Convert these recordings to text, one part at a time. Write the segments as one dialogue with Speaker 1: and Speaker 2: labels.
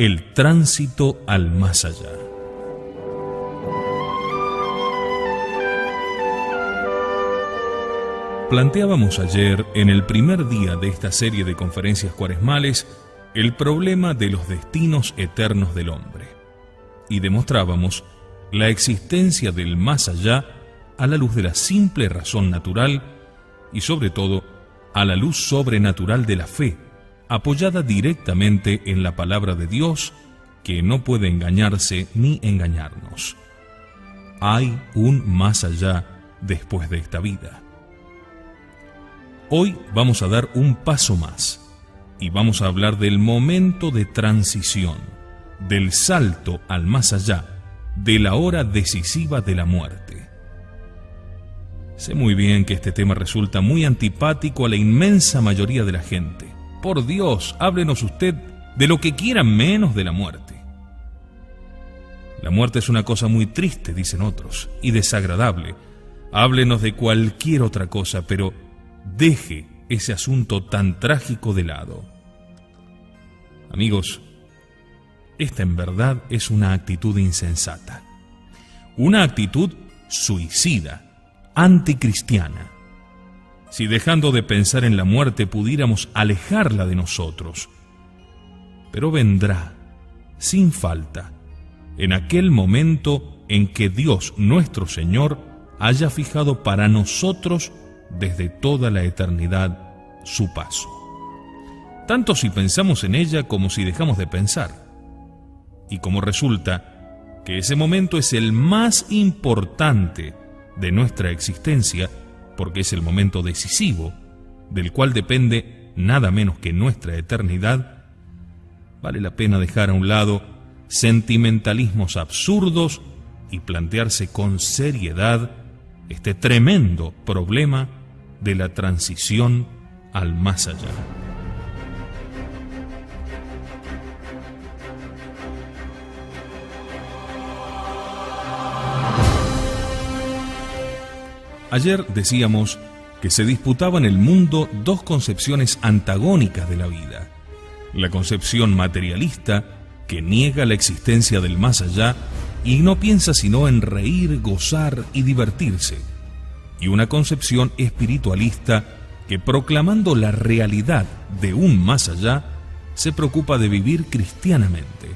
Speaker 1: el tránsito al más allá. Planteábamos ayer, en el primer día de esta serie de conferencias cuaresmales, el problema de los destinos eternos del hombre, y demostrábamos la existencia del más allá a la luz de la simple razón natural y sobre todo a la luz sobrenatural de la fe, apoyada directamente en la palabra de Dios, que no puede engañarse ni engañarnos. Hay un más allá después de esta vida. Hoy vamos a dar un paso más y vamos a hablar del momento de transición, del salto al más allá, de la hora decisiva de la muerte. Sé muy bien que este tema resulta muy antipático a la inmensa mayoría de la gente. Por Dios, háblenos usted de lo que quiera menos de la muerte. La muerte es una cosa muy triste, dicen otros, y desagradable. Háblenos de cualquier otra cosa, pero deje ese asunto tan trágico de lado. Amigos, esta en verdad es una actitud insensata, una actitud suicida, anticristiana. Si dejando de pensar en la muerte pudiéramos alejarla de nosotros, pero vendrá, sin falta, en aquel momento en que Dios nuestro Señor haya fijado para nosotros desde toda la eternidad su paso. Tanto si pensamos en ella como si dejamos de pensar. Y como resulta que ese momento es el más importante de nuestra existencia, porque es el momento decisivo, del cual depende nada menos que nuestra eternidad, vale la pena dejar a un lado sentimentalismos absurdos y plantearse con seriedad este tremendo problema de la transición al más allá. Ayer decíamos que se disputaban en el mundo dos concepciones antagónicas de la vida: la concepción materialista, que niega la existencia del más allá y no piensa sino en reír, gozar y divertirse, y una concepción espiritualista que, proclamando la realidad de un más allá, se preocupa de vivir cristianamente,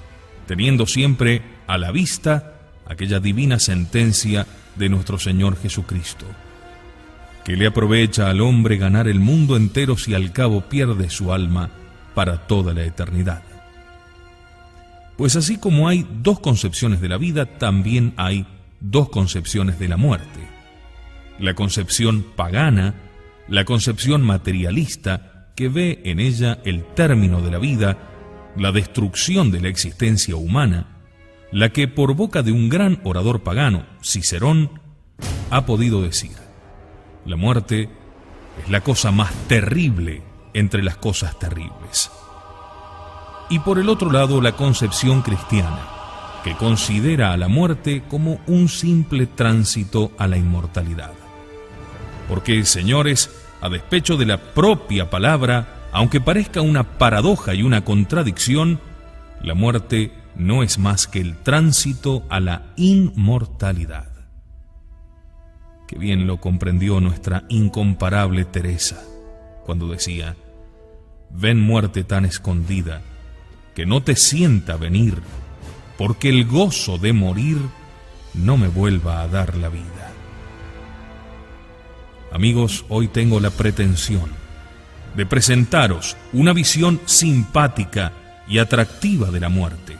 Speaker 1: teniendo siempre a la vista aquella divina sentencia de nuestro Señor Jesucristo: que le aprovecha al hombre ganar el mundo entero si al cabo pierde su alma para toda la eternidad. Pues así como hay dos concepciones de la vida, también hay dos concepciones de la muerte: la concepción pagana, la concepción materialista, que ve en ella el término de la vida, la destrucción de la existencia humana, la que por boca de un gran orador pagano, Cicerón, ha podido decir: la muerte es la cosa más terrible entre las cosas terribles. Y por el otro lado, la concepción cristiana, que considera a la muerte como un simple tránsito a la inmortalidad. Porque, señores, a despecho de la propia palabra, aunque parezca una paradoja y una contradicción, la muerte no es más que el tránsito a la inmortalidad. Qué bien lo comprendió nuestra incomparable Teresa cuando decía: ven, muerte tan escondida, que no te sienta venir, porque el gozo de morir no me vuelva a dar la vida. Amigos, hoy tengo la pretensión de presentaros una visión simpática y atractiva de la muerte.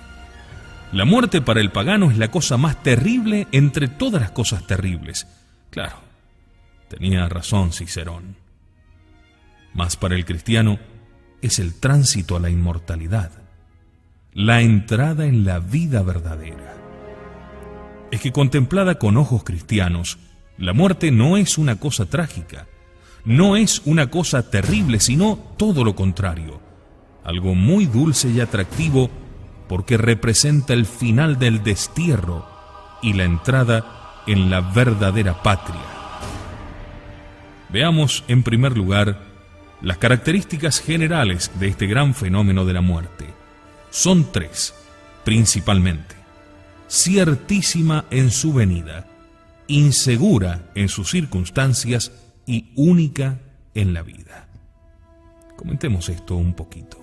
Speaker 1: La muerte para el pagano es la cosa más terrible entre todas las cosas terribles. Claro, tenía razón Cicerón. Mas para el cristiano es el tránsito a la inmortalidad, la entrada en la vida verdadera. Es que contemplada con ojos cristianos, la muerte no es una cosa trágica, no es una cosa terrible, sino todo lo contrario, algo muy dulce y atractivo, porque representa el final del destierro y la entrada en la verdadera patria. Veamos en primer lugar las características generales de este gran fenómeno de la muerte, son tres, principalmente: ciertísima en su venida, insegura en sus circunstancias y única en la vida. Comentemos esto un poquito.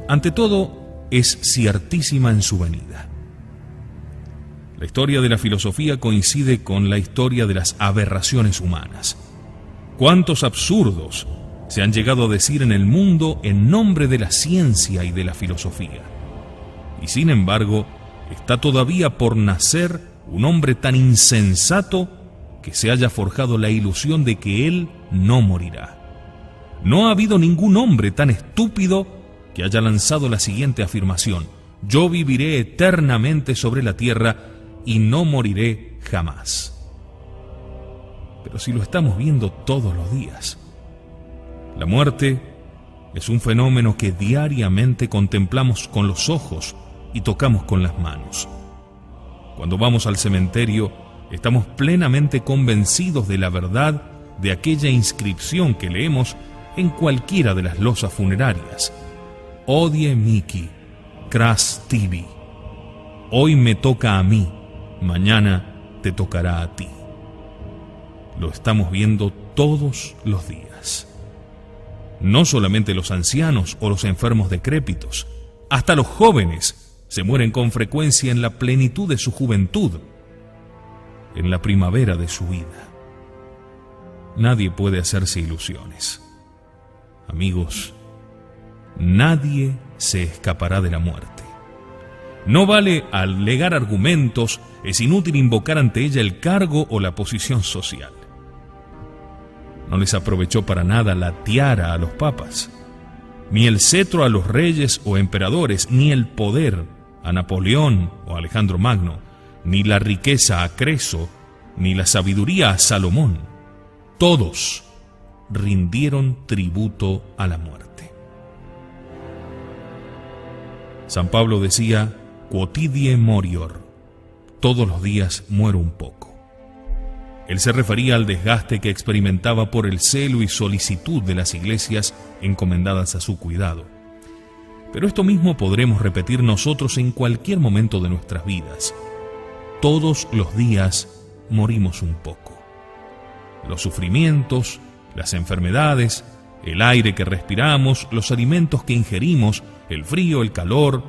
Speaker 1: Ante todo, es ciertísima en su venida. La historia de la filosofía coincide con la historia de las aberraciones humanas. ¿Cuántos absurdos se han llegado a decir en el mundo en nombre de la ciencia y de la filosofía? Y sin embargo, está todavía por nacer un hombre tan insensato que se haya forjado la ilusión de que él no morirá. No ha habido ningún hombre tan estúpido que haya lanzado la siguiente afirmación: yo viviré eternamente sobre la tierra y no moriré jamás. Pero si lo estamos viendo todos los días. La muerte es un fenómeno que diariamente contemplamos con los ojos y tocamos con las manos. Cuando vamos al cementerio, estamos plenamente convencidos de la verdad de aquella inscripción que leemos en cualquiera de las losas funerarias: Odie mihi, cras tibi. Hoy me toca a mí, mañana te tocará a ti. Lo estamos viendo todos los días. No solamente los ancianos o los enfermos decrépitos, hasta los jóvenes se mueren con frecuencia en la plenitud de su juventud, en la primavera de su vida. Nadie puede hacerse ilusiones. Amigos, nadie se escapará de la muerte. No vale alegar argumentos, es inútil invocar ante ella el cargo o la posición social. No les aprovechó para nada la tiara a los papas, ni el cetro a los reyes o emperadores, ni el poder a Napoleón o Alejandro Magno, ni la riqueza a Creso, ni la sabiduría a Salomón. Todos rindieron tributo a la muerte. San Pablo decía: quotidie morior, todos los días muero un poco. Él se refería al desgaste que experimentaba por el celo y solicitud de las iglesias encomendadas a su cuidado. Pero esto mismo podremos repetir nosotros en cualquier momento de nuestras vidas. Todos los días morimos un poco. Los sufrimientos, las enfermedades, el aire que respiramos, los alimentos que ingerimos, el frío, el calor,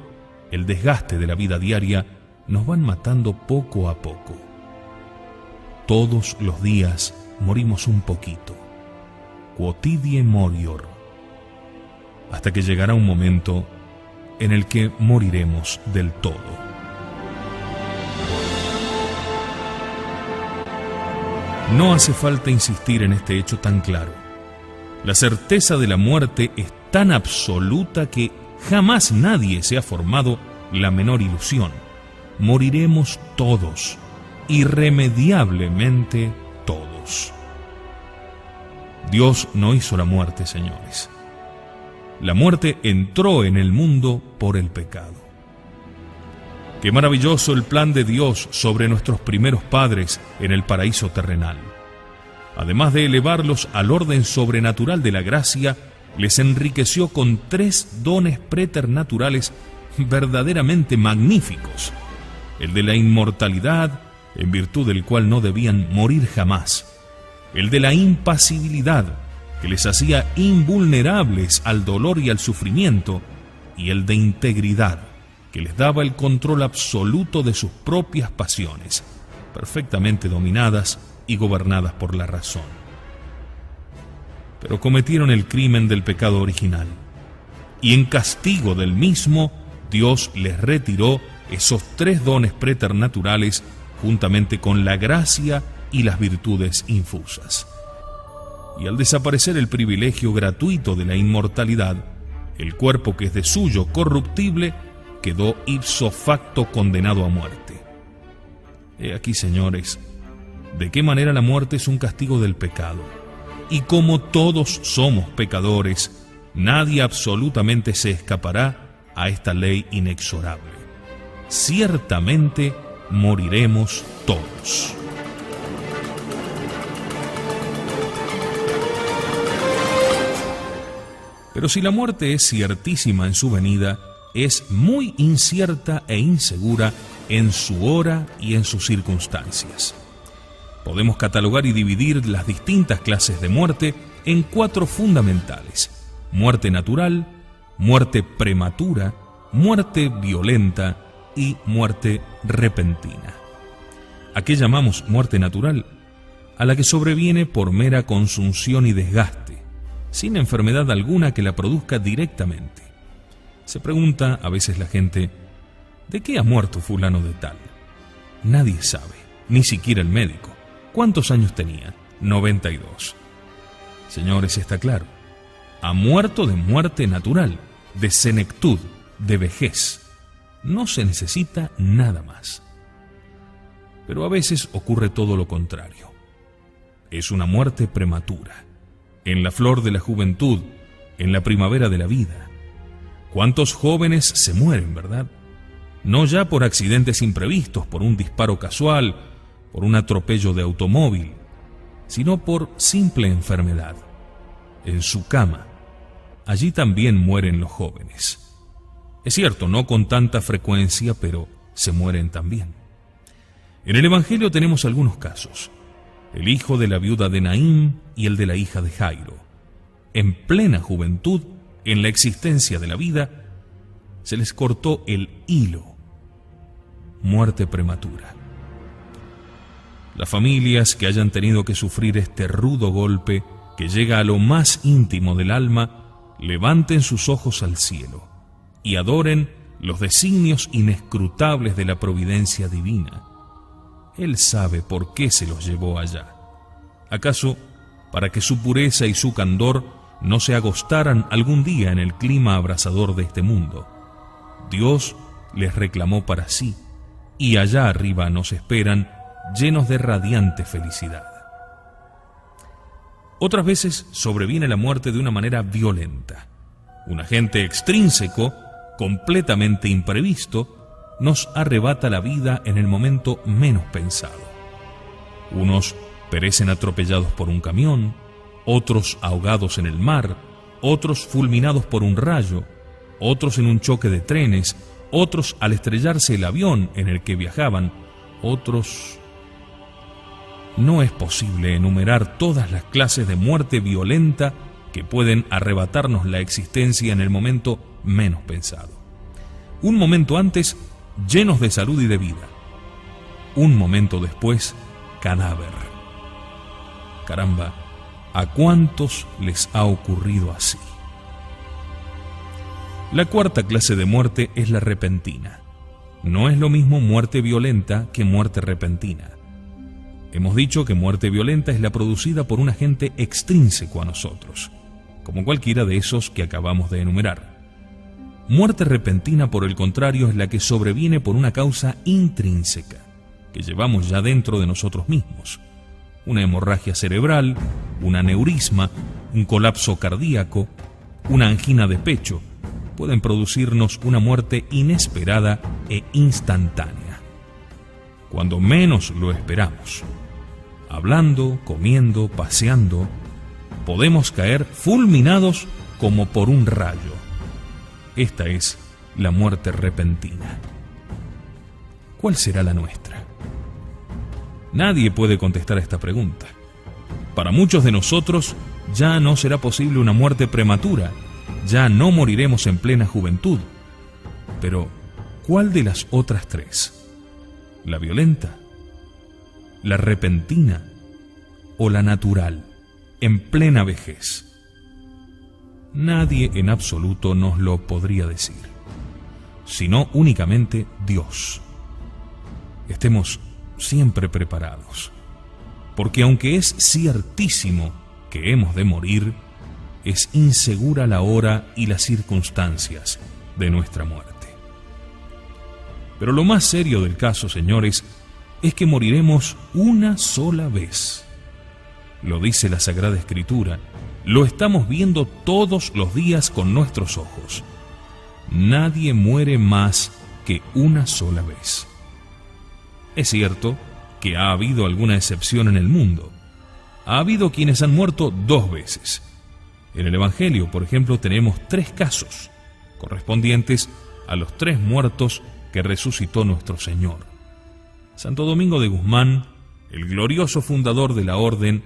Speaker 1: el desgaste de la vida diaria nos van matando poco a poco. Todos los días morimos un poquito. Quotidie morior. Hasta que llegará un momento en el que moriremos del todo. No hace falta insistir en este hecho tan claro. La certeza de la muerte es tan absoluta que jamás nadie se ha formado la menor ilusión. Moriremos todos, irremediablemente todos. Dios no hizo la muerte, señores. La muerte entró en el mundo por el pecado. Qué maravilloso el plan de Dios sobre nuestros primeros padres en el paraíso terrenal. Además de elevarlos al orden sobrenatural de la gracia, les enriqueció con 3 dones preternaturales verdaderamente magníficos: el de la inmortalidad, en virtud del cual no debían morir jamás; el de la impasibilidad, que les hacía invulnerables al dolor y al sufrimiento; y el de integridad, que les daba el control absoluto de sus propias pasiones, perfectamente dominadas y gobernadas por la razón. Pero cometieron el crimen del pecado original, y en castigo del mismo, Dios les retiró esos 3 dones preternaturales juntamente con la gracia y las virtudes infusas. Y al desaparecer el privilegio gratuito de la inmortalidad, el cuerpo que es de suyo corruptible quedó ipso facto condenado a muerte. He aquí, señores, de qué manera la muerte es un castigo del pecado. Y como todos somos pecadores, nadie absolutamente se escapará a esta ley inexorable. Ciertamente moriremos todos. Pero si la muerte es ciertísima en su venida, es muy incierta e insegura en su hora y en sus circunstancias. Podemos catalogar y dividir las distintas clases de muerte en 4 fundamentales: muerte natural, muerte prematura, muerte violenta y muerte repentina. ¿A qué llamamos muerte natural? A la que sobreviene por mera consunción y desgaste, sin enfermedad alguna que la produzca directamente. Se pregunta a veces la gente: ¿de qué ha muerto fulano de tal? Nadie sabe, ni siquiera el médico. ¿Cuántos años tenía? 92. Señores, está claro. Ha muerto de muerte natural, de senectud, de vejez. No se necesita nada más. Pero a veces ocurre todo lo contrario. Es una muerte prematura, en la flor de la juventud, en la primavera de la vida. ¿Cuántos jóvenes se mueren, verdad? No ya por accidentes imprevistos, por un disparo casual, por un atropello de automóvil, sino por simple enfermedad. En su cama, allí también mueren los jóvenes. Es cierto, no con tanta frecuencia, pero se mueren también. En el Evangelio tenemos algunos casos: el hijo de la viuda de Naín y el de la hija de Jairo. En plena juventud, en la existencia de la vida, se les cortó el hilo. Muerte prematura. Las familias que hayan tenido que sufrir este rudo golpe que llega a lo más íntimo del alma, levanten sus ojos al cielo y adoren los designios inescrutables de la providencia divina. Él sabe por qué se los llevó allá. ¿Acaso para que su pureza y su candor no se agostaran algún día en el clima abrasador de este mundo? Dios les reclamó para sí, y allá arriba nos esperan llenos de radiante felicidad. Otras veces sobreviene la muerte de una manera violenta. Un agente extrínseco, completamente imprevisto, nos arrebata la vida en el momento menos pensado. Unos perecen atropellados por un camión, otros ahogados en el mar, otros fulminados por un rayo, otros en un choque de trenes, otros al estrellarse el avión en el que viajaban, otros... No es posible enumerar todas las clases de muerte violenta que pueden arrebatarnos la existencia en el momento menos pensado. Un momento antes, llenos de salud y de vida. Un momento después, cadáver. Caramba, ¿a cuántos les ha ocurrido así? La cuarta clase de muerte es la repentina. No es lo mismo muerte violenta que muerte repentina. Hemos dicho que muerte violenta es la producida por un agente extrínseco a nosotros, como cualquiera de esos que acabamos de enumerar. Muerte repentina, por el contrario, es la que sobreviene por una causa intrínseca, que llevamos ya dentro de nosotros mismos. Una hemorragia cerebral, un aneurisma, un colapso cardíaco, una angina de pecho, pueden producirnos una muerte inesperada e instantánea, cuando menos lo esperamos. Hablando, comiendo, paseando, podemos caer fulminados como por un rayo. Esta es la muerte repentina. ¿Cuál será la nuestra? Nadie puede contestar a esta pregunta. Para muchos de nosotros ya no será posible una muerte prematura, ya no moriremos en plena juventud. Pero, ¿cuál de las otras tres? ¿La violenta, la repentina o la natural, en plena vejez? Nadie en absoluto nos lo podría decir, sino únicamente Dios. Estemos siempre preparados, porque aunque es ciertísimo que hemos de morir, es insegura la hora y las circunstancias de nuestra muerte. Pero lo más serio del caso, señores, es que moriremos una sola vez. Lo dice la Sagrada Escritura, lo estamos viendo todos los días con nuestros ojos. Nadie muere más que una sola vez. Es cierto que ha habido alguna excepción en el mundo. Ha habido quienes han muerto 2 veces. En el Evangelio, por ejemplo, tenemos 3 casos correspondientes a los 3 muertos que resucitó nuestro Señor. Santo Domingo de Guzmán, el glorioso fundador de la orden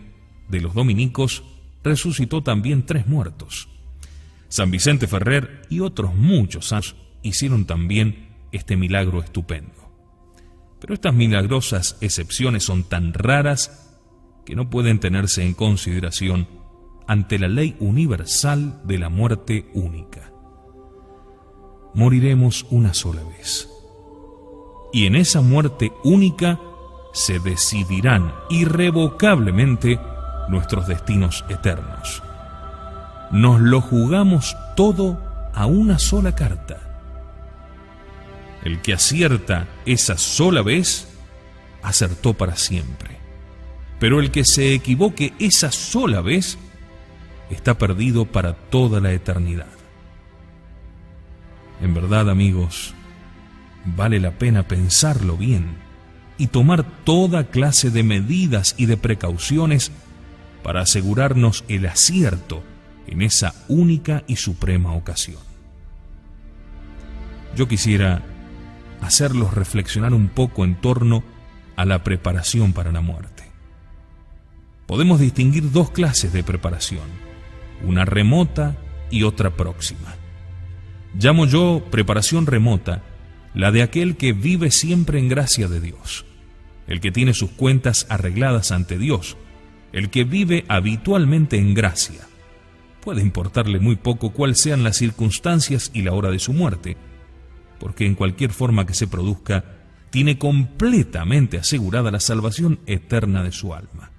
Speaker 1: de los dominicos, resucitó también 3 muertos. San Vicente Ferrer y otros muchos santos hicieron también este milagro estupendo. Pero estas milagrosas excepciones son tan raras que no pueden tenerse en consideración ante la ley universal de la muerte única. Moriremos una sola vez. Y en esa muerte única se decidirán irrevocablemente nuestros destinos eternos. Nos lo jugamos todo a una sola carta. El que acierta esa sola vez, acertó para siempre. Pero el que se equivoque esa sola vez, está perdido para toda la eternidad. En verdad, amigos, vale la pena pensarlo bien y tomar toda clase de medidas y de precauciones para asegurarnos el acierto en esa única y suprema ocasión. Yo quisiera hacerlos reflexionar un poco en torno a la preparación para la muerte. Podemos distinguir 2 clases de preparación, una remota y otra próxima. Llamo yo preparación remota la de aquel que vive siempre en gracia de Dios, el que tiene sus cuentas arregladas ante Dios, el que vive habitualmente en gracia. Puede importarle muy poco cuáles sean las circunstancias y la hora de su muerte, porque en cualquier forma que se produzca, tiene completamente asegurada la salvación eterna de su alma.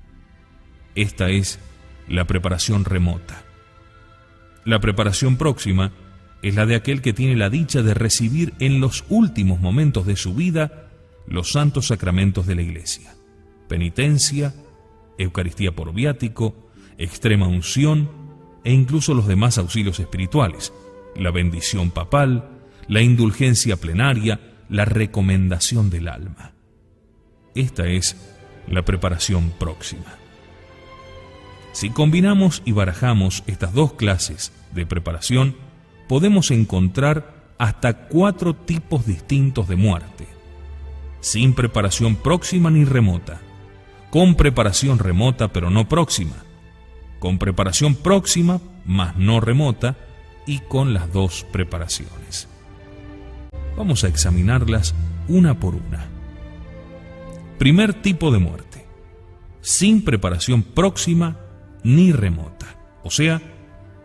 Speaker 1: Esta es la preparación remota. La preparación próxima es la de aquel que tiene la dicha de recibir en los últimos momentos de su vida los santos sacramentos de la Iglesia: penitencia, Eucaristía por viático, extrema unción e incluso los demás auxilios espirituales, la bendición papal, la indulgencia plenaria, la recomendación del alma. Esta es la preparación próxima. Si combinamos y barajamos estas 2 clases de preparación, podemos encontrar hasta 4 tipos distintos de muerte: sin preparación próxima ni remota, con preparación remota pero no próxima, con preparación próxima mas no remota, y con las 2 preparaciones. Vamos a examinarlas una por una. Primer tipo de muerte: sin preparación próxima ni remota, o sea,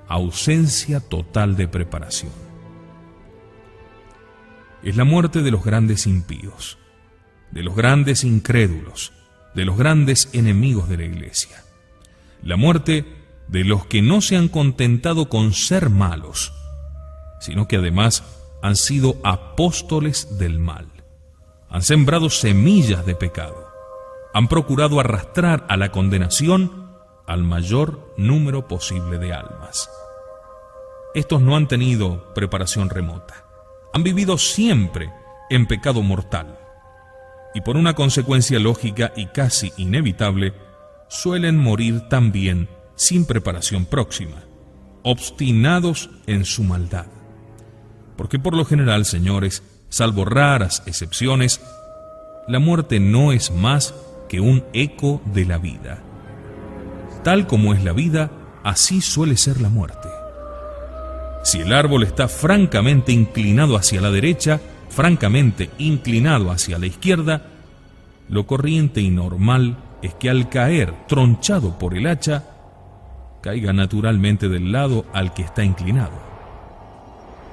Speaker 1: ausencia total de preparación. Es la muerte de los grandes impíos, de los grandes incrédulos, de los grandes enemigos de la Iglesia. La muerte de los que no se han contentado con ser malos, sino que además han sido apóstoles del mal. Han sembrado semillas de pecado. Han procurado arrastrar a la condenación al mayor número posible de almas. Estos no han tenido preparación remota. Han vivido siempre en pecado mortal. Y por una consecuencia lógica y casi inevitable, suelen morir también sin preparación próxima, obstinados en su maldad. Porque por lo general, señores, salvo raras excepciones, la muerte no es más que un eco de la vida. Tal como es la vida, así suele ser la muerte. Si el árbol está francamente inclinado hacia la derecha, francamente inclinado hacia la izquierda, lo corriente y normal es que al caer tronchado por el hacha, caiga naturalmente del lado al que está inclinado.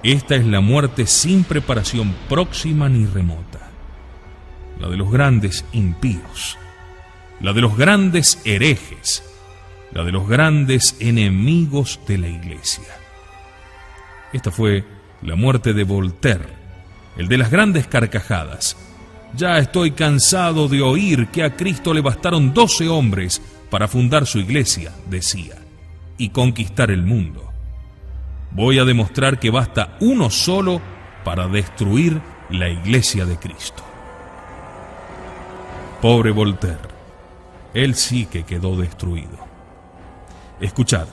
Speaker 1: Esta es la muerte sin preparación próxima ni remota, la de los grandes impíos, la de los grandes herejes, la de los grandes enemigos de la Iglesia. Esta fue la muerte de Voltaire, el de las grandes carcajadas. Ya estoy cansado de oír que a Cristo le bastaron 12 hombres para fundar su iglesia, decía, y conquistar el mundo. Voy a demostrar que basta uno solo para destruir la iglesia de Cristo. Pobre Voltaire, él sí que quedó destruido. Escuchad,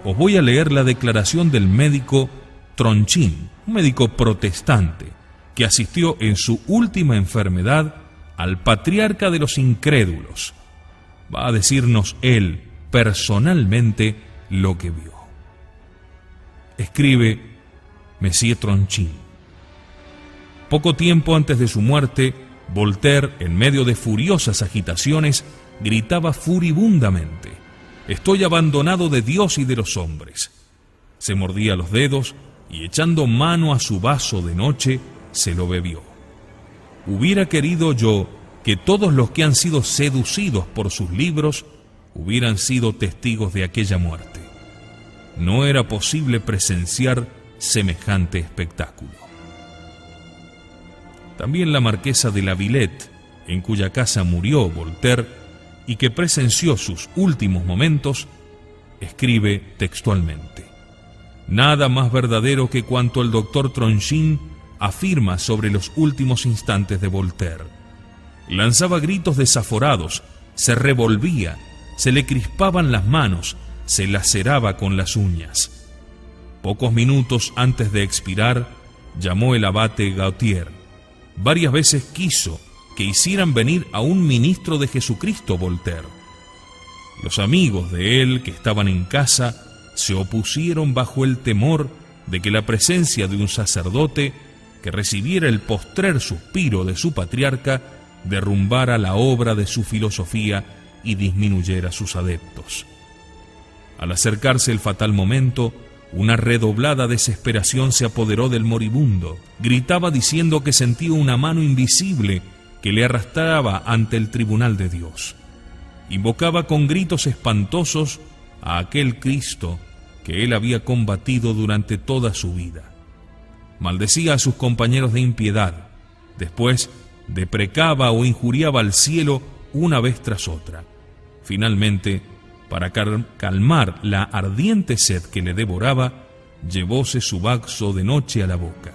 Speaker 1: os voy a leer la declaración del médico Tronchin, un médico protestante, que asistió en su última enfermedad al patriarca de los incrédulos. Va a decirnos él personalmente lo que vio. Escribe Monsieur Tronchin. Poco tiempo antes de su muerte, Voltaire, en medio de furiosas agitaciones, gritaba furibundamente: «Estoy abandonado de Dios y de los hombres». Se mordía los dedos y, echando mano a su vaso de noche, se lo bebió. Hubiera querido yo que todos los que han sido seducidos por sus libros hubieran sido testigos de aquella muerte. No era posible presenciar semejante espectáculo. También la marquesa de La Villette, en cuya casa murió Voltaire y que presenció sus últimos momentos, escribe textualmente: «Nada más verdadero que cuanto el doctor Tronchin afirma sobre los últimos instantes de Voltaire. Lanzaba gritos desaforados, se revolvía, se le crispaban las manos, se laceraba con las uñas. Pocos minutos antes de expirar, llamó el abate Gautier. Varias veces quiso que hicieran venir a un ministro de Jesucristo Voltaire. Los amigos de él que estaban en casa se opusieron bajo el temor de que la presencia de un sacerdote que recibiera el postrer suspiro de su patriarca derrumbara la obra de su filosofía y disminuyera sus adeptos. Al acercarse el fatal momento, una redoblada desesperación se apoderó del moribundo. Gritaba diciendo que sentía una mano invisible que le arrastraba ante el tribunal de Dios. Invocaba con gritos espantosos a aquel Cristo que él había combatido durante toda su vida. Maldecía a sus compañeros de impiedad. Después deprecaba o injuriaba al cielo una vez tras otra. Finalmente, para calmar la ardiente sed que le devoraba, llevóse su vaso de noche a la boca.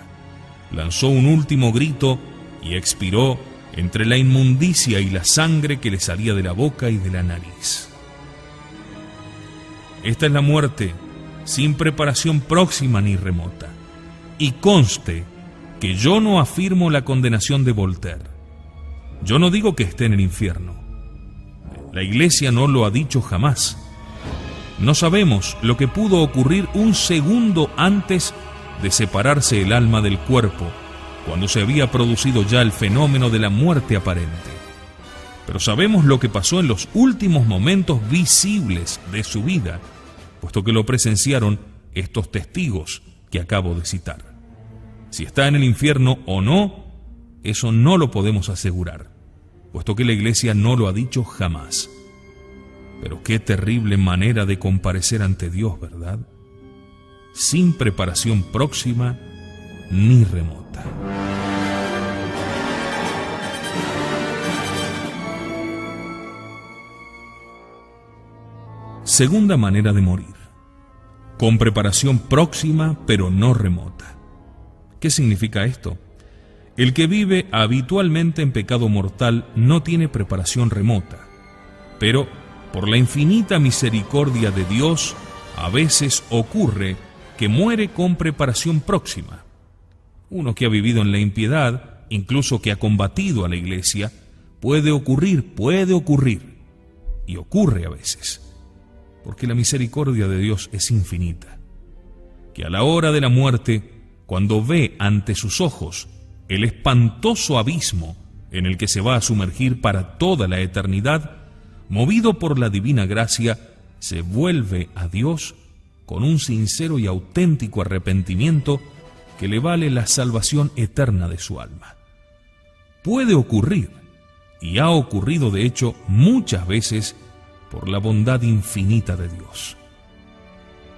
Speaker 1: Lanzó un último grito y expiró entre la inmundicia y la sangre que le salía de la boca y de la nariz. Esta es la muerte, sin preparación próxima ni remota. Y conste que yo no afirmo la condenación de Voltaire. Yo no digo que esté en el infierno. La Iglesia no lo ha dicho jamás. No sabemos lo que pudo ocurrir un segundo antes de separarse el alma del cuerpo, cuando se había producido ya el fenómeno de la muerte aparente. Pero sabemos lo que pasó en los últimos momentos visibles de su vida, puesto que lo presenciaron estos testigos que acabo de citar. Si está en el infierno o no, eso no lo podemos asegurar, puesto que la Iglesia no lo ha dicho jamás. Pero qué terrible manera de comparecer ante Dios, ¿verdad? Sin preparación próxima ni remota. Segunda manera de morir: con preparación próxima pero no remota. ¿Qué significa esto? El que vive habitualmente en pecado mortal no tiene preparación remota, pero por la infinita misericordia de Dios, a veces ocurre que muere con preparación próxima. Uno que ha vivido en la impiedad, incluso que ha combatido a la Iglesia, puede ocurrir, y ocurre a veces, porque la misericordia de Dios es infinita, que a la hora de la muerte, cuando ve ante sus ojos el espantoso abismo en el que se va a sumergir para toda la eternidad, movido por la divina gracia, se vuelve a Dios con un sincero y auténtico arrepentimiento que le vale la salvación eterna de su alma. Puede ocurrir, y ha ocurrido de hecho muchas veces, por la bondad infinita de Dios.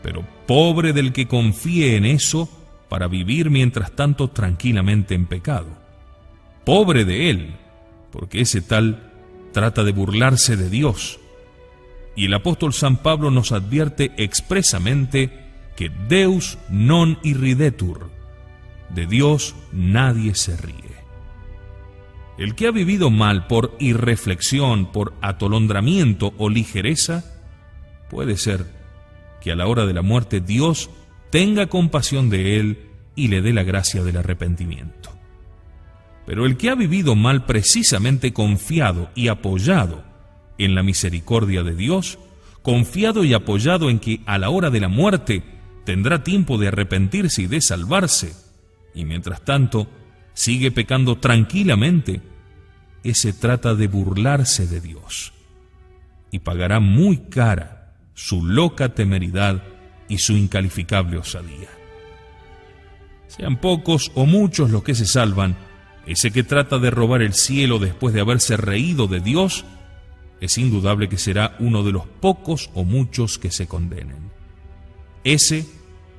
Speaker 1: Pero pobre del que confíe en eso para vivir mientras tanto tranquilamente en pecado. Pobre de él, porque ese tal trata de burlarse de Dios. Y el apóstol San Pablo nos advierte expresamente que Deus non irridetur, de Dios nadie se ríe. El que ha vivido mal por irreflexión, por atolondramiento o ligereza, puede ser que a la hora de la muerte Dios tenga compasión de él y le dé la gracia del arrepentimiento. Pero el que ha vivido mal precisamente confiado y apoyado en la misericordia de Dios, confiado y apoyado en que a la hora de la muerte tendrá tiempo de arrepentirse y de salvarse, y mientras tanto sigue pecando tranquilamente, ese trata de burlarse de Dios y pagará muy cara su loca temeridad y su incalificable osadía. Sean pocos o muchos los que se salvan, ese que trata de robar el cielo después de haberse reído de Dios, es indudable que será uno de los pocos o muchos que se condenen. Ese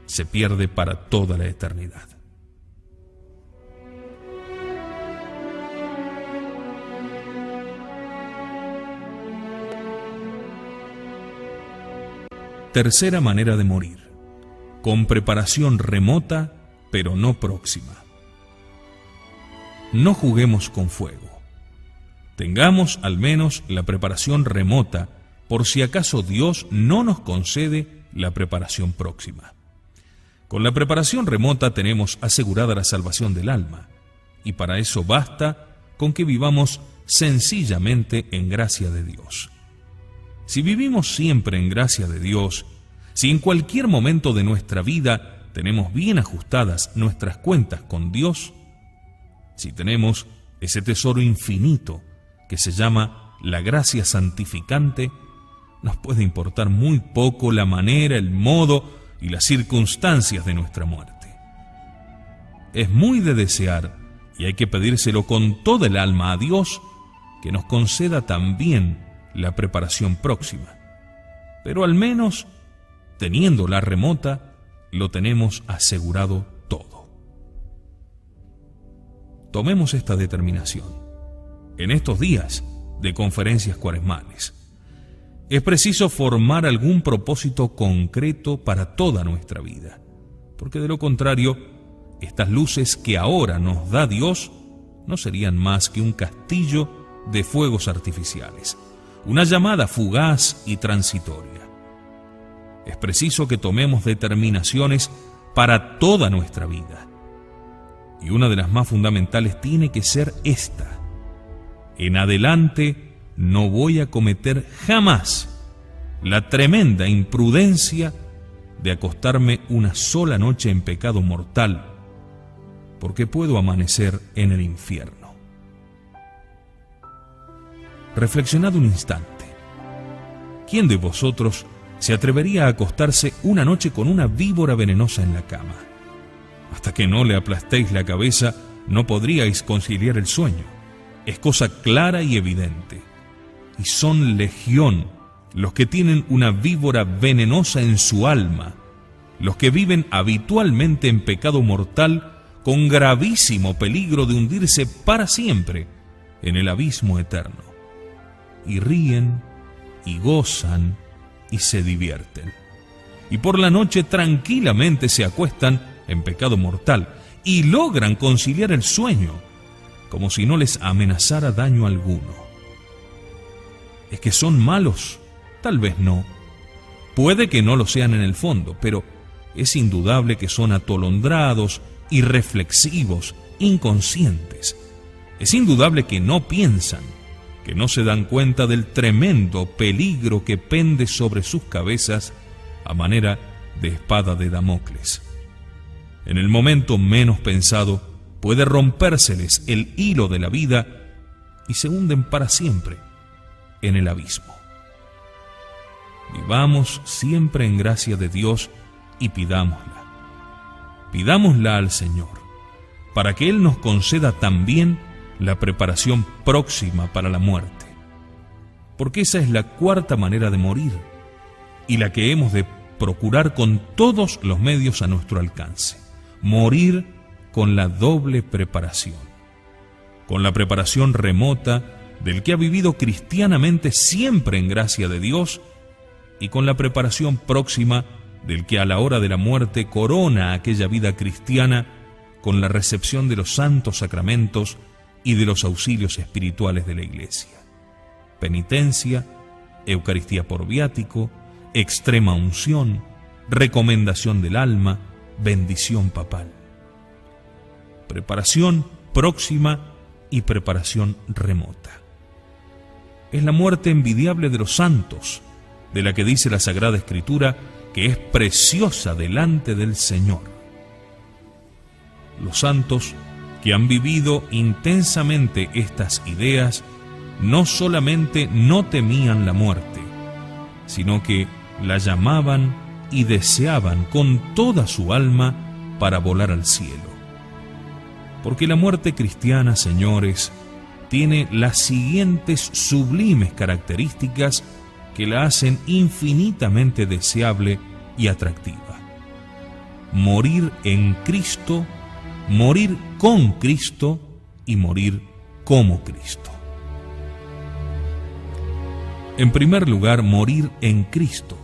Speaker 1: se pierde para toda la eternidad. Tercera manera de morir: con preparación remota, pero no próxima. No juguemos con fuego. Tengamos al menos la preparación remota, por si acaso Dios no nos concede la preparación próxima. Con la preparación remota tenemos asegurada la salvación del alma, y para eso basta con que vivamos sencillamente en gracia de Dios. Si vivimos siempre en gracia de Dios, si en cualquier momento de nuestra vida tenemos bien ajustadas nuestras cuentas con Dios, si tenemos ese tesoro infinito que se llama la gracia santificante, nos puede importar muy poco la manera, el modo y las circunstancias de nuestra muerte. Es muy de desear, y hay que pedírselo con toda el alma a Dios, que nos conceda también la preparación próxima. Pero al menos, teniéndola remota, lo tenemos asegurado todo. Tomemos esta determinación. En estos días de conferencias cuaresmales, es preciso formar algún propósito concreto para toda nuestra vida, porque de lo contrario, estas luces que ahora nos da Dios no serían más que un castillo de fuegos artificiales, una llamada fugaz y transitoria. Es preciso que tomemos determinaciones para toda nuestra vida, y una de las más fundamentales tiene que ser esta: en adelante no voy a cometer jamás la tremenda imprudencia de acostarme una sola noche en pecado mortal, porque puedo amanecer en el infierno. Reflexionad un instante. ¿Quién de vosotros se atrevería a acostarse una noche con una víbora venenosa en la cama? Hasta que no le aplastéis la cabeza, no podríais conciliar el sueño. Es cosa clara y evidente. Y son legión los que tienen una víbora venenosa en su alma, los que viven habitualmente en pecado mortal, con gravísimo peligro de hundirse para siempre en el abismo eterno. Y ríen, y gozan, y se divierten. Y por la noche tranquilamente se acuestan en pecado mortal, y logran conciliar el sueño, como si no les amenazara daño alguno. ¿Es que son malos? Tal vez no. Puede que no lo sean en el fondo, pero es indudable que son atolondrados, irreflexivos, inconscientes. Es indudable que no piensan, que no se dan cuenta del tremendo peligro que pende sobre sus cabezas a manera de espada de Damocles. En el momento menos pensado, puede rompérseles el hilo de la vida y se hunden para siempre en el abismo. Vivamos siempre en gracia de Dios y pidámosla. Pidámosla al Señor, para que Él nos conceda también la preparación próxima para la muerte. Porque esa es la cuarta manera de morir, y la que hemos de procurar con todos los medios a nuestro alcance: morir con la doble preparación. Con la preparación remota del que ha vivido cristianamente siempre en gracia de Dios, y con la preparación próxima del que a la hora de la muerte corona aquella vida cristiana con la recepción de los santos sacramentos y de los auxilios espirituales de la Iglesia: penitencia, Eucaristía por viático, extrema unción, recomendación del alma, bendición papal. Preparación próxima y preparación remota. Es la muerte envidiable de los santos, de la que dice la Sagrada Escritura que es preciosa delante del Señor. Los santos que han vivido intensamente estas ideas no solamente no temían la muerte, sino que la llamaban y deseaban con toda su alma para volar al cielo. Porque la muerte cristiana, señores, tiene las siguientes sublimes características que la hacen infinitamente deseable y atractiva. Morir en Cristo, morir con Cristo y morir como Cristo. En primer lugar, morir en Cristo.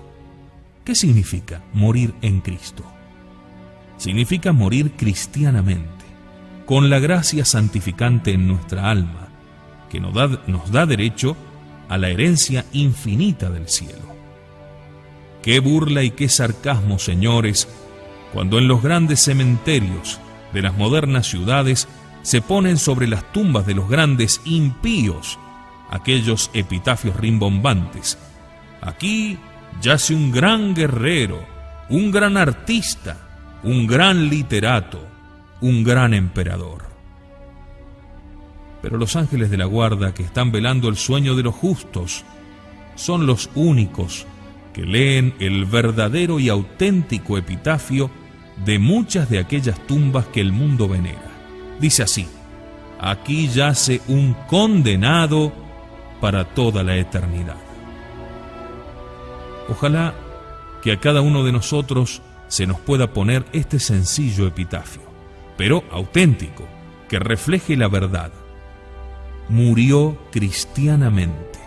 Speaker 1: ¿Qué significa morir en Cristo? Significa morir cristianamente, con la gracia santificante en nuestra alma, que nos da derecho a la herencia infinita del cielo. Qué burla y qué sarcasmo, señores, cuando en los grandes cementerios de las modernas ciudades se ponen sobre las tumbas de los grandes impíos aquellos epitafios rimbombantes. Aquí yace un gran guerrero, un gran artista, un gran literato, un gran emperador. Pero los ángeles de la guarda que están velando el sueño de los justos son los únicos que leen el verdadero y auténtico epitafio de muchas de aquellas tumbas que el mundo venera. Dice así: aquí yace un condenado para toda la eternidad. Ojalá que a cada uno de nosotros se nos pueda poner este sencillo epitafio, pero auténtico, que refleje la verdad. Murió cristianamente,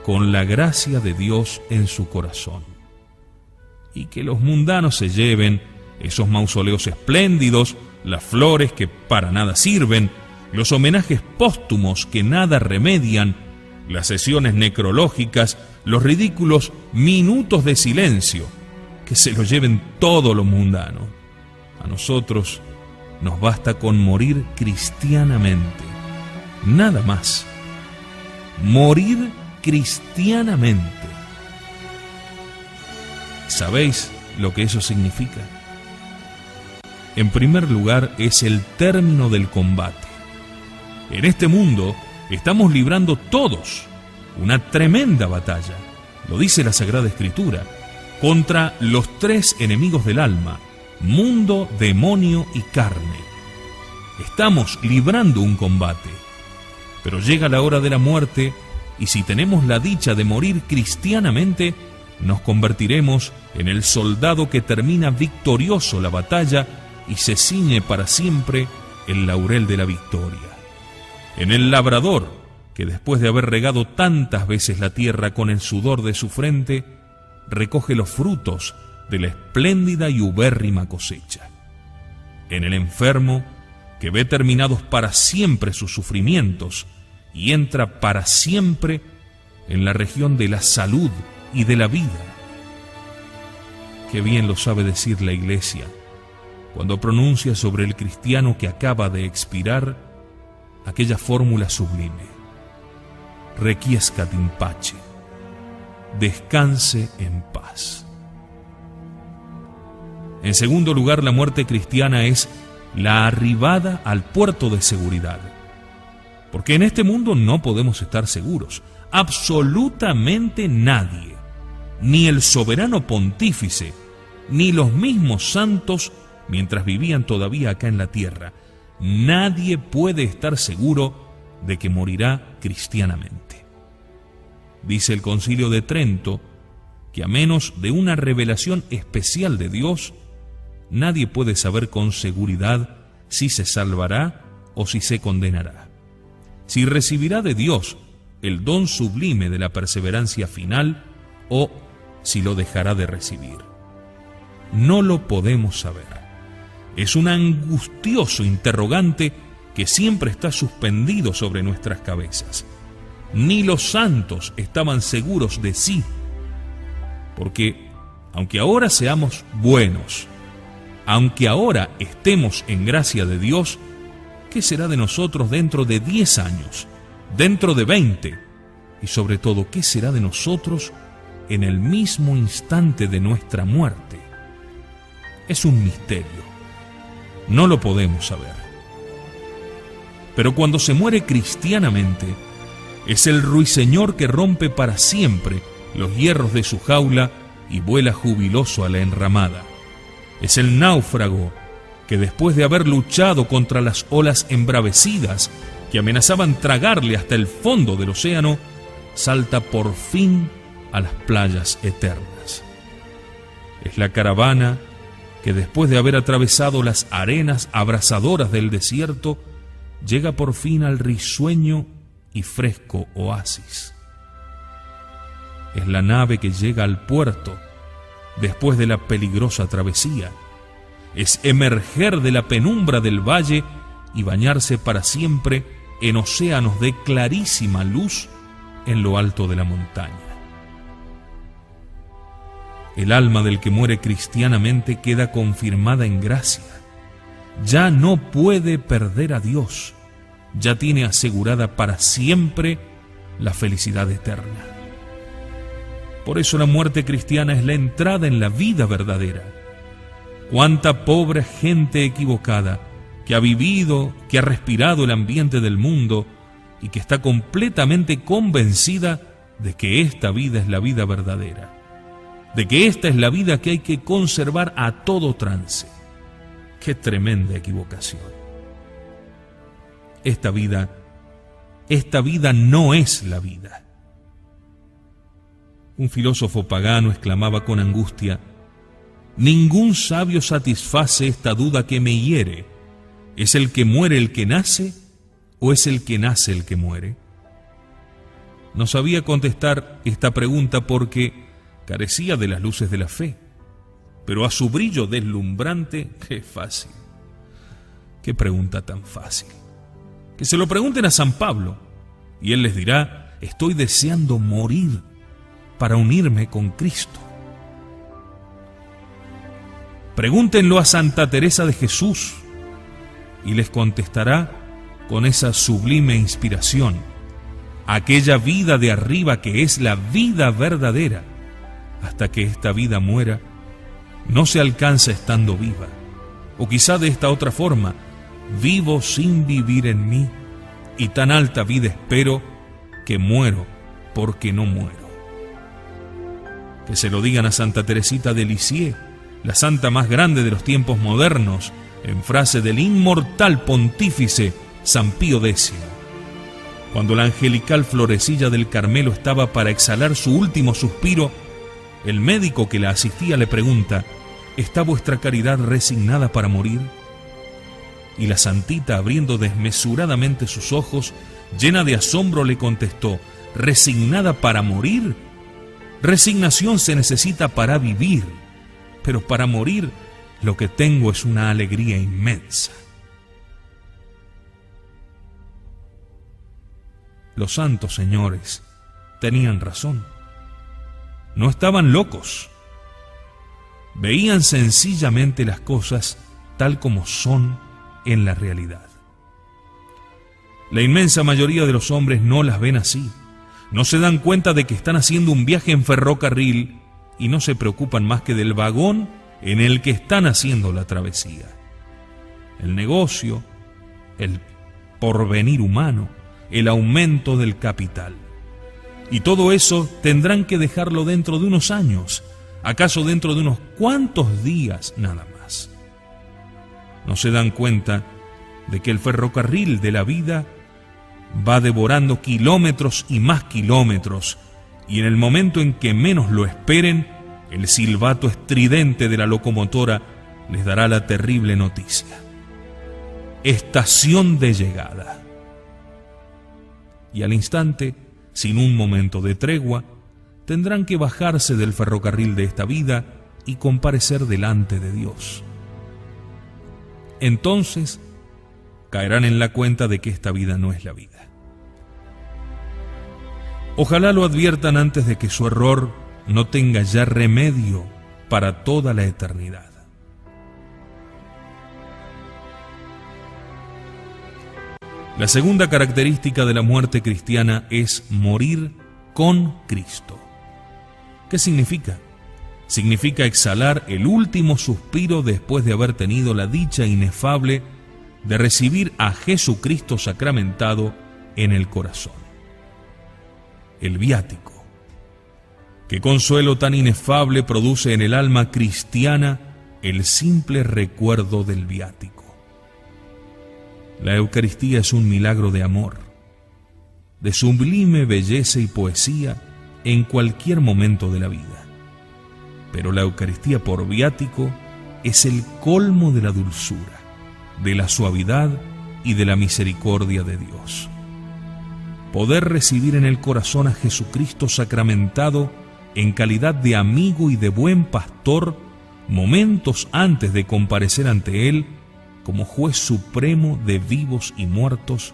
Speaker 1: con la gracia de Dios en su corazón. Y que los mundanos se lleven esos mausoleos espléndidos, las flores que para nada sirven, los homenajes póstumos que nada remedian, las sesiones necrológicas, los ridículos minutos de silencio, que se lo lleven todo lo mundano. A nosotros nos basta con morir cristianamente, nada más. Morir cristianamente. ¿Sabéis lo que eso significa? En primer lugar, es el término del combate. En este mundo estamos librando todos una tremenda batalla, lo dice la Sagrada Escritura, contra los tres enemigos del alma: mundo, demonio y carne. Estamos librando un combate, pero llega la hora de la muerte, y si tenemos la dicha de morir cristianamente, nos convertiremos en el soldado que termina victorioso la batalla y se ciñe para siempre el laurel de la victoria. En el labrador, que después de haber regado tantas veces la tierra con el sudor de su frente, recoge los frutos de la espléndida y ubérrima cosecha. En el enfermo, que ve terminados para siempre sus sufrimientos y entra para siempre en la región de la salud y de la vida. Qué bien lo sabe decir la Iglesia cuando pronuncia sobre el cristiano que acaba de expirar aquella fórmula sublime: requiescat in pace, descanse en paz. En segundo lugar, la muerte cristiana es la arribada al puerto de seguridad, porque en este mundo no podemos estar seguros, absolutamente nadie, ni el soberano pontífice, ni los mismos santos mientras vivían todavía acá en la tierra. Nadie puede estar seguro de que morirá cristianamente. Dice el Concilio de Trento que a menos de una revelación especial de Dios, nadie puede saber con seguridad si se salvará o si se condenará, si recibirá de Dios el don sublime de la perseverancia final o si lo dejará de recibir. No lo podemos saber. Es un angustioso interrogante que siempre está suspendido sobre nuestras cabezas. Ni los santos estaban seguros de sí, porque aunque ahora seamos buenos, aunque ahora estemos en gracia de Dios, ¿qué será de nosotros dentro de 10 años, dentro de 20? Y sobre todo, ¿qué será de nosotros en el mismo instante de nuestra muerte? Es un misterio. No lo podemos saber. Pero cuando se muere cristianamente, es el ruiseñor que rompe para siempre los hierros de su jaula y vuela jubiloso a la enramada. Es el náufrago que después de haber luchado contra las olas embravecidas que amenazaban tragarle hasta el fondo del océano, salta por fin a las playas eternas. Es la caravana que después de haber atravesado las arenas abrasadoras del desierto, llega por fin al risueño y fresco oasis. Es la nave que llega al puerto después de la peligrosa travesía. Es emerger de la penumbra del valle y bañarse para siempre en océanos de clarísima luz en lo alto de la montaña. El alma del que muere cristianamente queda confirmada en gracia. Ya no puede perder a Dios. Ya tiene asegurada para siempre la felicidad eterna. Por eso la muerte cristiana es la entrada en la vida verdadera. Cuánta pobre gente equivocada que ha vivido, que ha respirado el ambiente del mundo y que está completamente convencida de que esta vida es la vida verdadera, de que esta es la vida que hay que conservar a todo trance. ¡Qué tremenda equivocación! Esta vida no es la vida. Un filósofo pagano exclamaba con angustia: «Ningún sabio satisface esta duda que me hiere. ¿Es el que muere el que nace o es el que nace el que muere?». No sabía contestar esta pregunta porque carecía de las luces de la fe, pero a su brillo deslumbrante, ¡qué fácil! ¡Qué pregunta tan fácil! Que se lo pregunten a San Pablo y él les dirá: estoy deseando morir para unirme con Cristo. Pregúntenlo a Santa Teresa de Jesús y les contestará con esa sublime inspiración: aquella vida de arriba que es la vida verdadera, hasta que esta vida muera, no se alcanza estando viva. O quizá de esta otra forma: vivo sin vivir en mí, y tan alta vida espero que muero porque no muero. Que se lo digan a Santa Teresita de Lisieux, la santa más grande de los tiempos modernos, en frase del inmortal pontífice San Pío X. Cuando la angelical florecilla del Carmelo estaba para exhalar su último suspiro, el médico que la asistía le pregunta: ¿está vuestra caridad resignada para morir? Y la santita, abriendo desmesuradamente sus ojos, llena de asombro, le contestó: ¿resignada para morir? Resignación se necesita para vivir, pero para morir lo que tengo es una alegría inmensa. Los santos señores tenían razón. No estaban locos. Veían sencillamente las cosas tal como son en la realidad. La inmensa mayoría de los hombres no las ven así. No se dan cuenta de que están haciendo un viaje en ferrocarril y no se preocupan más que del vagón en el que están haciendo la travesía. El negocio, el porvenir humano, el aumento del capital. Y todo eso tendrán que dejarlo dentro de unos años, acaso dentro de unos cuantos días nada más. No se dan cuenta de que el ferrocarril de la vida va devorando kilómetros y más kilómetros, y en el momento en que menos lo esperen, el silbato estridente de la locomotora les dará la terrible noticia: estación de llegada. Y al instante, sin un momento de tregua, tendrán que bajarse del ferrocarril de esta vida y comparecer delante de Dios. Entonces caerán en la cuenta de que esta vida no es la vida. Ojalá lo adviertan antes de que su error no tenga ya remedio para toda la eternidad. La segunda característica de la muerte cristiana es morir con Cristo. ¿Qué significa? Significa exhalar el último suspiro después de haber tenido la dicha inefable de recibir a Jesucristo sacramentado en el corazón. El viático. ¿Qué consuelo tan inefable produce en el alma cristiana el simple recuerdo del viático? La Eucaristía es un milagro de amor, de sublime belleza y poesía en cualquier momento de la vida. Pero la Eucaristía por viático es el colmo de la dulzura, de la suavidad y de la misericordia de Dios. Poder recibir en el corazón a Jesucristo sacramentado en calidad de amigo y de buen pastor momentos antes de comparecer ante Él como juez supremo de vivos y muertos,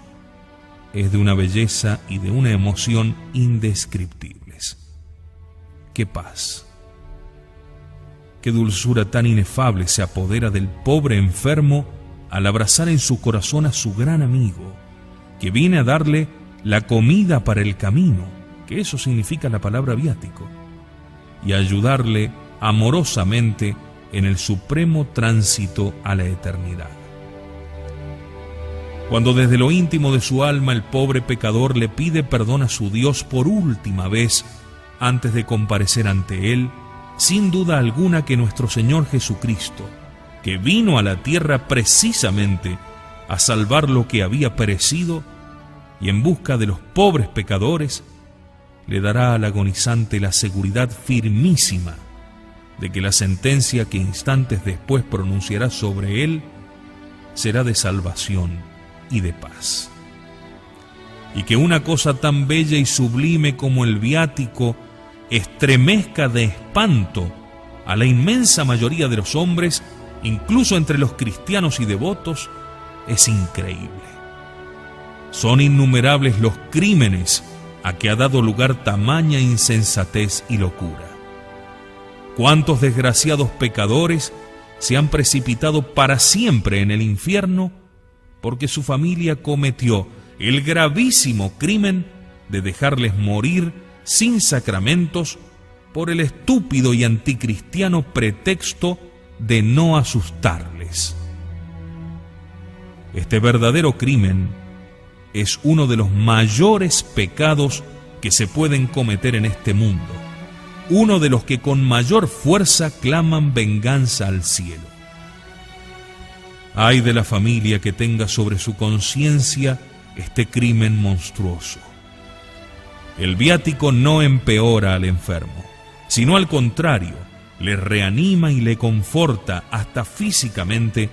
Speaker 1: es de una belleza y de una emoción indescriptibles. ¡Qué paz! ¡Qué dulzura tan inefable se apodera del pobre enfermo al abrazar en su corazón a su gran amigo, que viene a darle la comida para el camino, que eso significa la palabra viático, y a ayudarle amorosamente en el supremo tránsito a la eternidad? Cuando desde lo íntimo de su alma el pobre pecador le pide perdón a su Dios por última vez antes de comparecer ante Él, sin duda alguna que nuestro Señor Jesucristo, que vino a la tierra precisamente a salvar lo que había perecido y en busca de los pobres pecadores, le dará al agonizante la seguridad firmísima de que la sentencia que instantes después pronunciará sobre él será de salvación y de paz. Y que una cosa tan bella y sublime como el viático estremezca de espanto a la inmensa mayoría de los hombres, incluso entre los cristianos y devotos, es increíble. Son innumerables los crímenes a que ha dado lugar tamaña insensatez y locura. ¿Cuántos desgraciados pecadores se han precipitado para siempre en el infierno porque su familia cometió el gravísimo crimen de dejarles morir sin sacramentos por el estúpido y anticristiano pretexto de no asustarles? Este verdadero crimen es uno de los mayores pecados que se pueden cometer en este mundo, uno de los que con mayor fuerza claman venganza al cielo. Ay de la familia que tenga sobre su conciencia este crimen monstruoso. El viático no empeora al enfermo, sino al contrario, le reanima y le conforta hasta físicamente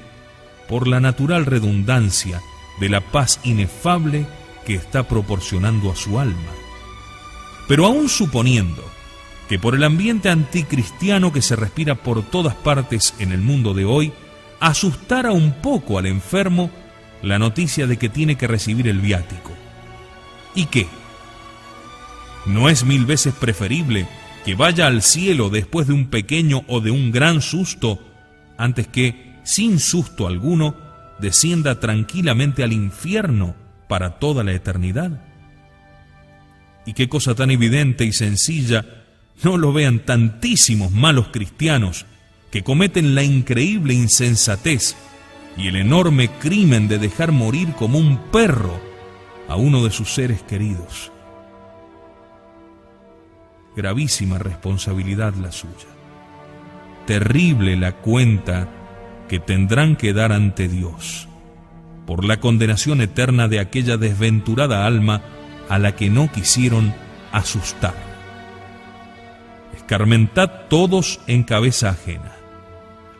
Speaker 1: por la natural redundancia de la paz inefable que está proporcionando a su alma. Pero aún suponiendo que por el ambiente anticristiano que se respira por todas partes en el mundo de hoy, asustara un poco al enfermo la noticia de que tiene que recibir el viático. ¿Y qué? ¿No es 1000 veces preferible que vaya al cielo después de un pequeño o de un gran susto, antes que, sin susto alguno, descienda tranquilamente al infierno para toda la eternidad? Y qué cosa tan evidente y sencilla no lo vean tantísimos malos cristianos que cometen la increíble insensatez y el enorme crimen de dejar morir como un perro a uno de sus seres queridos. Gravísima responsabilidad la suya. Terrible la cuenta que tendrán que dar ante Dios por la condenación eterna de aquella desventurada alma a la que no quisieron asustar. Escarmentad todos en cabeza ajena.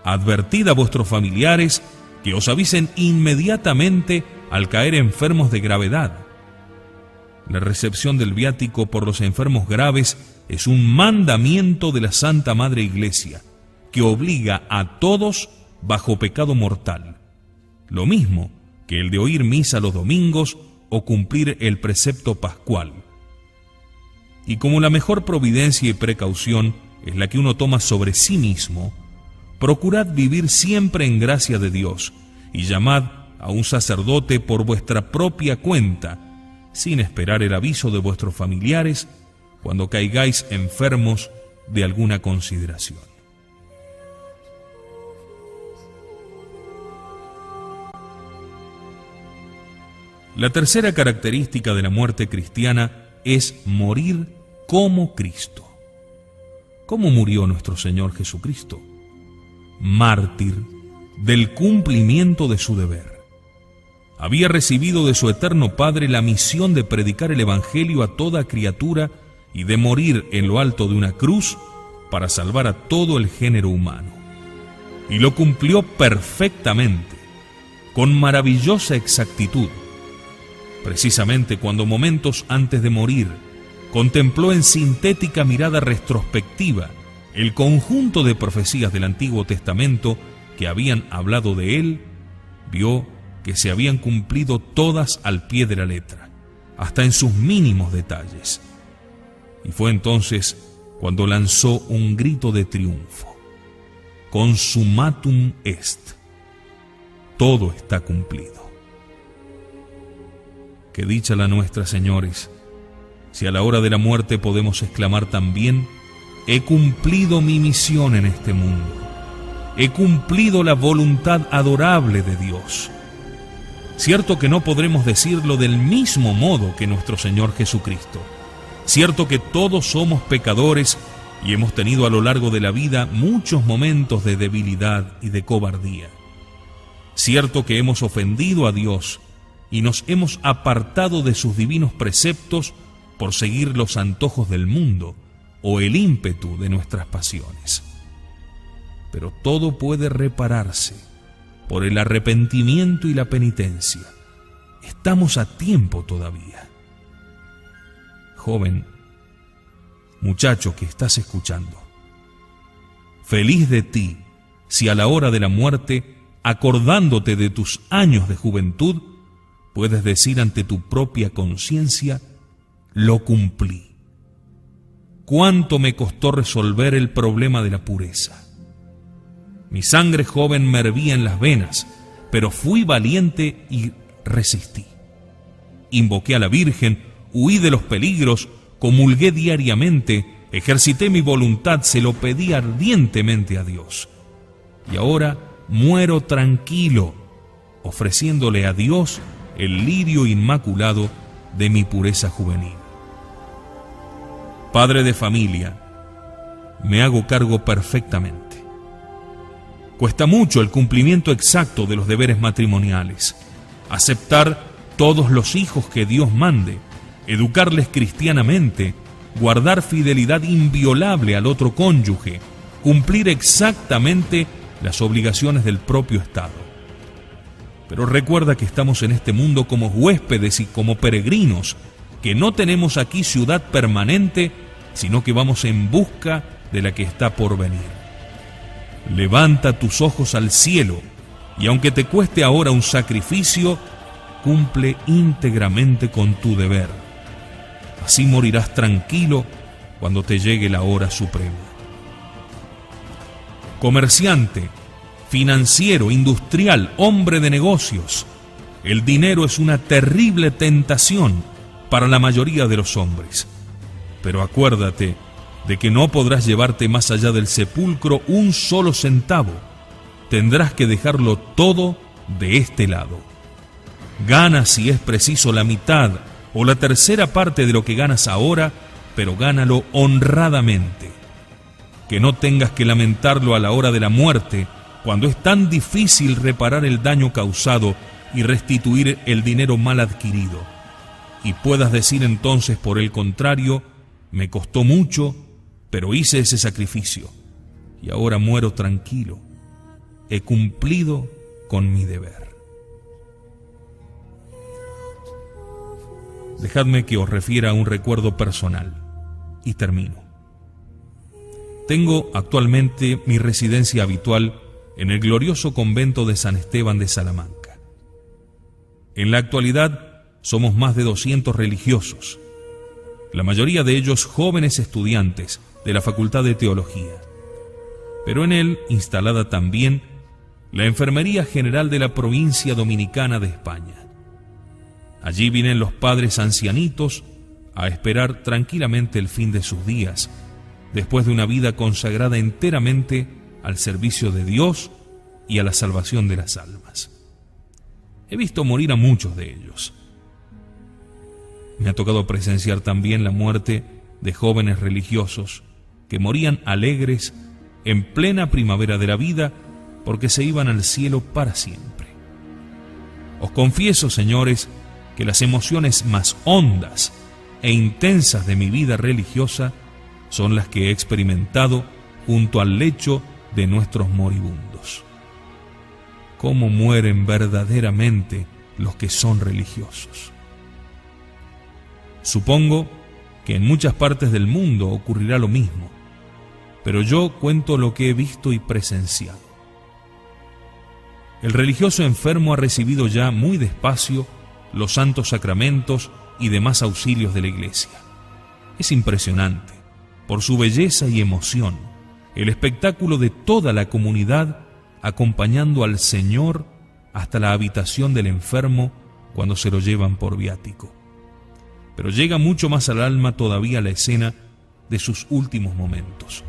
Speaker 1: Advertid a vuestros familiares que os avisen inmediatamente al caer enfermos de gravedad. La recepción del viático por los enfermos graves es un mandamiento de la Santa Madre Iglesia, que obliga a todos bajo pecado mortal, lo mismo que el de oír misa los domingos o cumplir el precepto pascual. Y como la mejor providencia y precaución es la que uno toma sobre sí mismo, procurad vivir siempre en gracia de Dios y llamad a un sacerdote por vuestra propia cuenta, sin esperar el aviso de vuestros familiares cuando caigáis enfermos de alguna consideración. La tercera característica de la muerte cristiana es morir como Cristo. ¿Cómo murió nuestro Señor Jesucristo? Mártir del cumplimiento de su deber. Había recibido de su eterno Padre la misión de predicar el Evangelio a toda criatura y de morir en lo alto de una cruz para salvar a todo el género humano. Y lo cumplió perfectamente, con maravillosa exactitud. Precisamente cuando momentos antes de morir contempló en sintética mirada retrospectiva el conjunto de profecías del Antiguo Testamento que habían hablado de él, vio que se habían cumplido todas al pie de la letra, hasta en sus mínimos detalles. Y fue entonces cuando lanzó un grito de triunfo: Consummatum est. Todo está cumplido. Qué dicha la nuestra, señores, si a la hora de la muerte podemos exclamar también: he cumplido mi misión en este mundo, he cumplido la voluntad adorable de Dios. Cierto que no podremos decirlo del mismo modo que nuestro Señor Jesucristo. Cierto que todos somos pecadores y hemos tenido a lo largo de la vida muchos momentos de debilidad y de cobardía. Cierto que hemos ofendido a Dios y nos hemos apartado de sus divinos preceptos por seguir los antojos del mundo o el ímpetu de nuestras pasiones. Pero todo puede repararse por el arrepentimiento y la penitencia. Estamos a tiempo todavía. Joven, muchacho que estás escuchando, feliz de ti si a la hora de la muerte, acordándote de tus años de juventud, puedes decir ante tu propia conciencia: lo cumplí. ¿Cuánto me costó resolver el problema de la pureza? Mi sangre joven me hervía en las venas, pero fui valiente y resistí. Invoqué a la Virgen, huí de los peligros, comulgué diariamente, ejercité mi voluntad, se lo pedí ardientemente a Dios. Y ahora muero tranquilo, ofreciéndole a Dios el lirio inmaculado de mi pureza juvenil. Padre de familia, me hago cargo perfectamente. Cuesta mucho el cumplimiento exacto de los deberes matrimoniales, aceptar todos los hijos que Dios mande, educarles cristianamente, guardar fidelidad inviolable al otro cónyuge, cumplir exactamente las obligaciones del propio Estado. Pero recuerda que estamos en este mundo como huéspedes y como peregrinos, que no tenemos aquí ciudad permanente, sino que vamos en busca de la que está por venir. Levanta tus ojos al cielo, y aunque te cueste ahora un sacrificio, cumple íntegramente con tu deber. Así morirás tranquilo cuando te llegue la hora suprema. Comerciante, financiero, industrial, hombre de negocios, el dinero es una terrible tentación para la mayoría de los hombres. Pero acuérdate de que no podrás llevarte más allá del sepulcro un solo centavo. Tendrás que dejarlo todo de este lado. Gana si es preciso la mitad o la tercera parte de lo que ganas ahora, pero gánalo honradamente. Que no tengas que lamentarlo a la hora de la muerte, cuando es tan difícil reparar el daño causado y restituir el dinero mal adquirido. Y puedas decir entonces, por el contrario: me costó mucho, pero hice ese sacrificio, y ahora muero tranquilo. He cumplido con mi deber. Dejadme que os refiera a un recuerdo personal, y termino. Tengo actualmente mi residencia habitual en el glorioso convento de San Esteban de Salamanca. En la actualidad somos más de 200 religiosos. la mayoría de ellos jóvenes estudiantes de la Facultad de Teología, pero en él instalada también la Enfermería General de la Provincia Dominicana de España. Allí vienen los padres ancianitos a esperar tranquilamente el fin de sus días, después de una vida consagrada enteramente al servicio de Dios y a la salvación de las almas. He visto morir a muchos de ellos. Me ha tocado presenciar también la muerte de jóvenes religiosos que morían alegres en plena primavera de la vida porque se iban al cielo para siempre. Os confieso, señores, que las emociones más hondas e intensas de mi vida religiosa son las que he experimentado junto al lecho de nuestros moribundos. ¿Cómo mueren verdaderamente los que son religiosos? Supongo que en muchas partes del mundo ocurrirá lo mismo, pero yo cuento lo que he visto y presenciado. El religioso enfermo ha recibido ya muy despacio los santos sacramentos y demás auxilios de la Iglesia. Es impresionante, por su belleza y emoción, el espectáculo de toda la comunidad acompañando al Señor hasta la habitación del enfermo cuando se lo llevan por viático. Pero llega mucho más al alma todavía la escena de sus últimos momentos.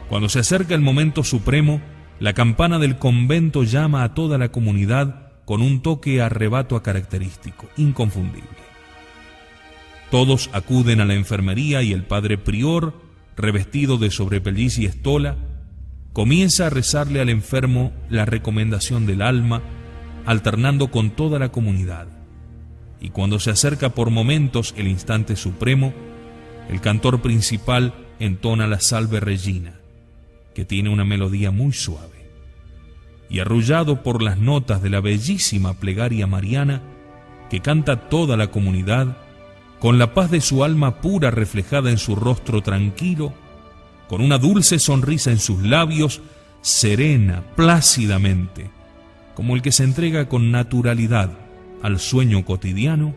Speaker 1: Cuando se acerca el momento supremo, la campana del convento llama a toda la comunidad con un toque a rebato característico, inconfundible. Todos acuden a la enfermería y el padre prior, revestido de sobrepelliz y estola, comienza a rezarle al enfermo la recomendación del alma, alternando con toda la comunidad. Y cuando se acerca por momentos el instante supremo, el cantor principal entona la Salve Regina, que tiene una melodía muy suave. Y arrullado por las notas de la bellísima plegaria mariana que canta toda la comunidad, con la paz de su alma pura reflejada en su rostro tranquilo, con una dulce sonrisa en sus labios, serena, plácidamente, como el que se entrega con naturalidad al sueño cotidiano,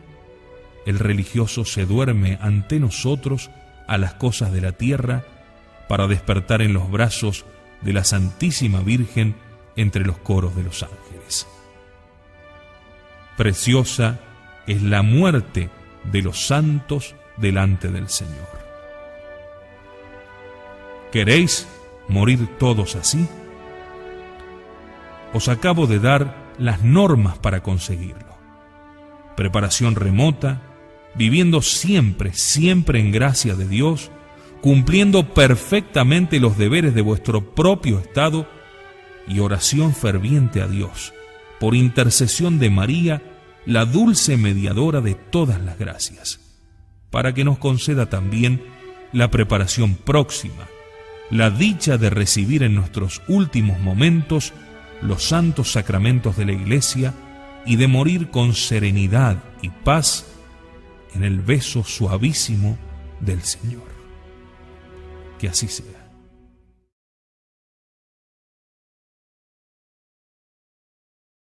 Speaker 1: el religioso se duerme ante nosotros a las cosas de la tierra para despertar en los brazos de la Santísima Virgen entre los coros de los ángeles. Preciosa es la muerte de los santos delante del Señor. ¿Queréis morir todos así? Os acabo de dar las normas para conseguirlo. Preparación remota, viviendo siempre en gracia de Dios, cumpliendo perfectamente los deberes de vuestro propio estado y oración ferviente a Dios, por intercesión de María, la dulce mediadora de todas las gracias, para que nos conceda también la preparación próxima, la dicha de recibir en nuestros últimos momentos los santos sacramentos de la Iglesia y de morir con serenidad y paz en el beso suavísimo del Señor. Que así sea.